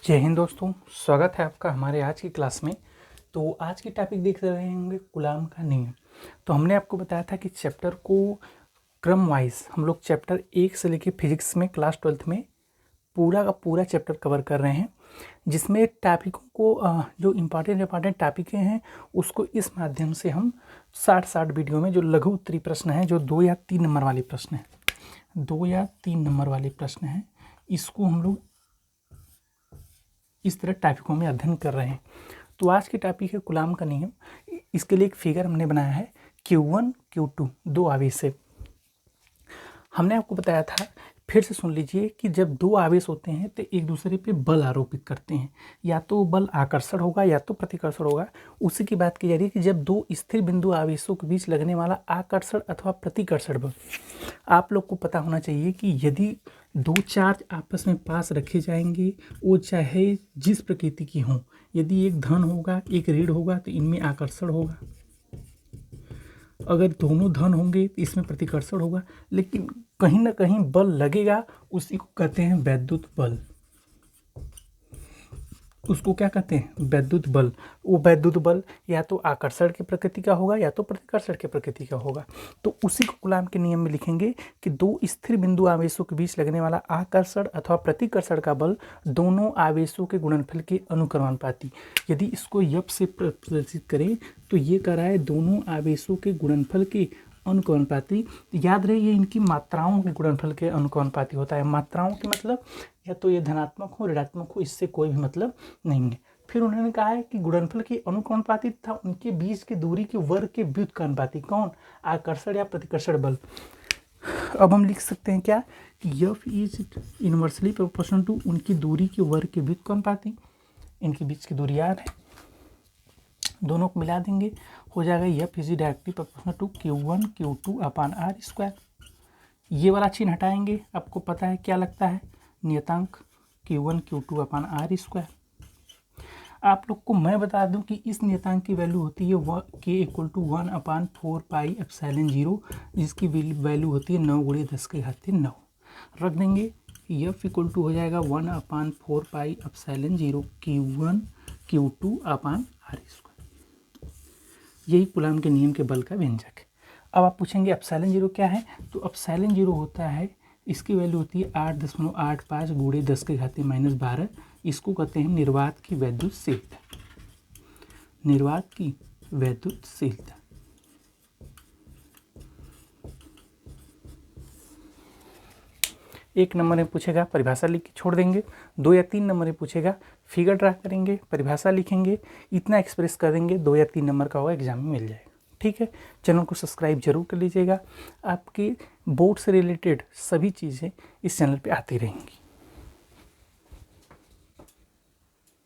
जय हिंद दोस्तों, स्वागत है आपका हमारे आज की क्लास में। तो आज की टॉपिक देख रहे होंगे कूलॉम का नियम। तो हमने आपको बताया था कि चैप्टर को क्रम वाइज हम लोग चैप्टर 1 से लेकर फिजिक्स में क्लास 12th में पूरा का पूरा चैप्टर कवर कर रहे हैं, जिसमें टॉपिकों को जो इम्पॉर्टेंट टॉपिकें हैं उसको इस माध्यम से हम 60 वीडियो में जो लघु उत्तरीय प्रश्न हैं, जो 2 या 3 नंबर वाले प्रश्न हैं, 2 या 3 नंबर वाले प्रश्न हैं, इसको हम लोग इस तरह टॉपिकों में अध्ययन कर रहे हैं। तो आज की टॉपिक है कूलॉम का नियम। इसके लिए एक फिगर हमने बनाया है Q1 Q2 दो आवेश है। हमने आपको बताया था, फिर से सुन लीजिए, कि जब दो आवेश होते हैं तो एक दूसरे पे बल आरोपित करते हैं, या तो बल आकर्षण होगा या तो प्रतिकर्षण होगा। उसी की बात की जा रही है कि जब दो स्थिर बिंदु आवेशों के बीच लगने वाला आकर्षण अथवा प्रतिकर्षण बल, आप लोग को पता होना चाहिए कि यदि दो चार्ज आपस में पास रखे जाएंगे, वो चाहे जिस प्रकृति की हों, यदि एक धन होगा एक ऋण होगा तो इनमें आकर्षण होगा, अगर दोनों धन होंगे तो इसमें प्रतिकर्षण होगा, लेकिन कहीं ना कहीं बल लगेगा। उसी को कहते हैं वैद्युत बल। उसको क्या कहते हैं? वैद्युत बल। वो वैद्युत बल या तो आकर्षण की प्रकृति का होगा या तो प्रतिकर्षण की प्रकृति का होगा। तो उसी को कूलॉम के नियम में लिखेंगे कि दो स्थिर बिंदु आवेशों के बीच लगने वाला आकर्षण अथवा प्रतिकर्षण का बल दोनों आवेशों के गुणनफल के अनुक्रमानुपाती। यदि इसको यप से प्रदर्शित करें तो ये कह रहा है दोनों आवेशों के गुणनफल के अनुक्रमानुपाती। याद रहे, ये इनकी मात्राओं के गुणनफल के अनुक्रमानुपाती होता है। मात्राओं के मतलब या तो ये धनात्मक हो ऋणात्मक हो, इससे कोई भी मतलब नहीं है। फिर उन्होंने कहा है कि गुणनफल के अनुक्रमानुपाती तथा उनके बीच की दूरी के वर्ग के व्युत्क्रमानुपाती। कौन? आकर्षण या प्रतिकर्षण बल। अब हम लिख सकते हैं क्या कि F is inversely proportional to उनकी दूरी के वर्ग के व्युत्क्रमानुपाती। इनके बीच की दूरी r है, दोनों को मिला देंगे, हो जाएगा F is directly proportional to Q1 Q2 upon r square. ये वाला चिन्ह हटाएंगे, आपको पता है क्या लगता है, नियतांक Q1 Q2 upon r square. आप लोग को मैं बता दूं कि इस नियतांक की वैल्यू होती है k equal to 1 upon 4 pi epsilon 0, जिसकी वैल्यू होती है 9 × 10⁹ रख देंगे। F इक्वल टू हो जाएगा 1 upon 4 pi epsilon 0 Q1 Q2 upon r square. यही कूलॉम के नियम के बल का व्यंजक है। अब आप पूछेंगे एप्सिलॉन 0 क्या है? तो एप्सिलॉन 0 होता है, इसकी वैल्यू होती है 8.85 × 10⁻12। इसको कहते हैं निर्वात की वैद्युतशीलता। निर्वात की वैद्युतशीलता। एक नंबर में पूछेगा, परिभाषा लिख के छोड़ देंगे। 2 या 3 नंबर में पूछेगा, फिगर ड्रा करेंगे, परिभाषा लिखेंगे, इतना एक्सप्रेस कर देंगे, 2 या 3 नंबर का होगा, एग्जाम में मिल जाएगा। ठीक है, चैनल को सब्सक्राइब जरूर कर लीजिएगा। आपके बोर्ड से रिलेटेड सभी चीज़ें इस चैनल पे आती रहेंगी।